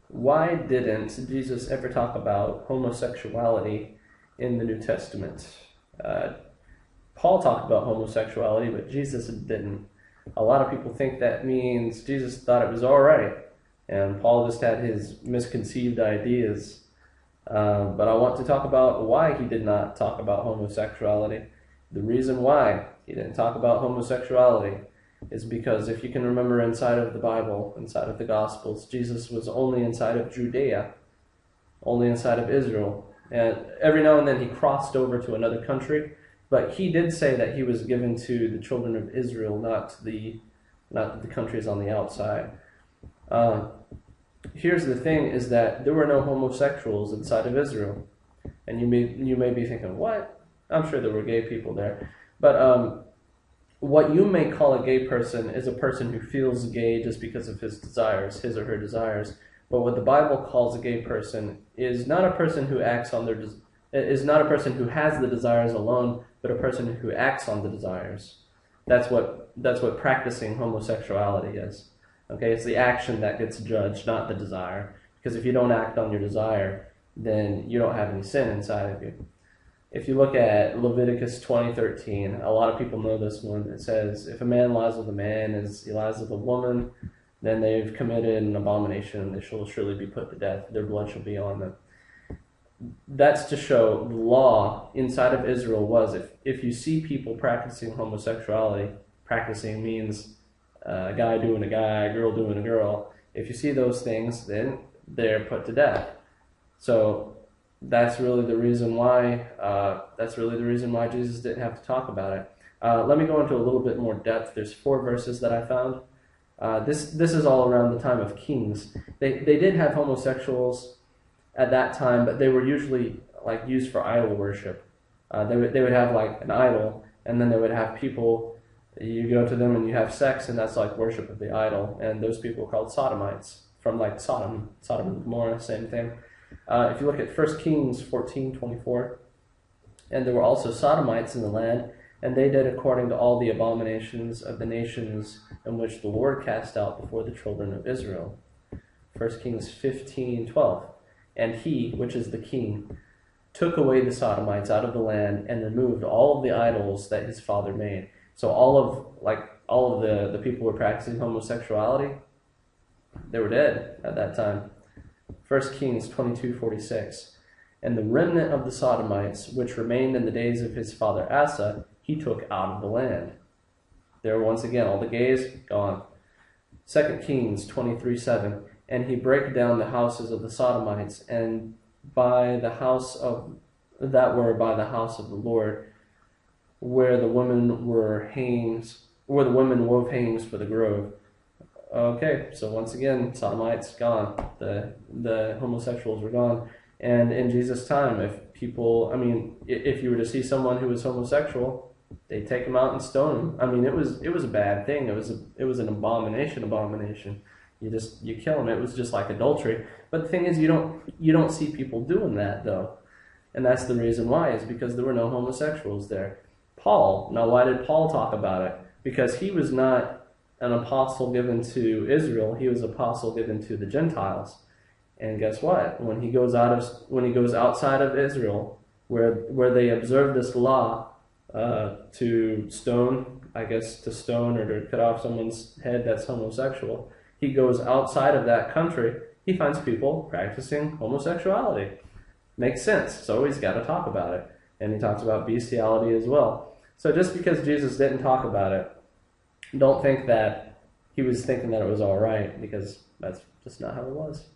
Why didn't Jesus ever talk about homosexuality in the New Testament? Paul talked about homosexuality, but Jesus didn't. A lot of people think that means Jesus thought it was all right, and Paul just had his misconceived ideas. But I want to talk about why he did not talk about homosexuality. The reason why he didn't talk about homosexuality is because, if you can remember, inside of the Bible, inside of the Gospels, Jesus was only inside of Judea, only inside of Israel. And every now and then he crossed over to another country, but he did say that he was given to the children of Israel, not to the countries on the outside. Here's the thing, is that there were no homosexuals inside of Israel. And you may be thinking, what? I'm sure there were gay people there. But what you may call a gay person is a person who feels gay just because of his desires, his or her desires. But what the Bible calls a gay person is not a person who acts on is not a person who has the desires alone, but a person who acts on the desires. That's what practicing homosexuality is. Okay, it's the action that gets judged, not the desire. Because if you don't act on your desire, then you don't have any sin inside of you. If you look at Leviticus 20:13, a lot of people know this one. It says, if a man lies with a man as he lies with a woman, then they've committed an abomination, and they shall surely be put to death. Their blood shall be on them. That's to show the law inside of Israel was, if you see people practicing homosexuality, practicing means a guy doing a guy, a girl doing a girl. If you see those things, then they're put to death. So that's really the reason why. Jesus didn't have to talk about it. Let me go into a little bit more depth. There's 4 verses that I found. This is all around the time of Kings. They did have homosexuals at that time, but they were usually used for idol worship. They would have an idol, and then they would have people. You go to them and you have sex, and that's like worship of the idol. And those people are called sodomites, from Sodom and Gomorrah, same thing. If you look at 1 Kings 14:24, and there were also sodomites in the land, and they did according to all the abominations of the nations in which the Lord cast out before the children of Israel. 1 Kings 15:12, and he, which is the king, took away the sodomites out of the land and removed all of the idols that his father made. So all of the people who were practicing homosexuality, they were dead at that time. 1 Kings 22:46, and the remnant of the sodomites, which remained in the days of his father Asa, he took out of the land. There once again, all the gays, gone. 2 Kings 23:7, and he brake down the houses of the sodomites, and by the house of the Lord, where the women wove hangings for the grove. Okay, so once again, sodomites gone. The homosexuals were gone. And in Jesus' time, if you were to see someone who was homosexual, they'd take him out and stone him. It was a bad thing. It was an abomination. You kill him. It was just like adultery. But the thing is, you don't see people doing that though. And that's the reason why, is because there were no homosexuals there. Paul, now why did Paul talk about it? Because he was not an apostle given to Israel, he was an apostle given to the Gentiles. And guess what? When he goes outside of Israel, where they observe this law to stone or to cut off someone's head that's homosexual, he goes outside of that country, he finds people practicing homosexuality. Makes sense, so he's got to talk about it. And he talks about bestiality as well. So just because Jesus didn't talk about it, don't think that he was thinking that it was all right, because that's just not how it was.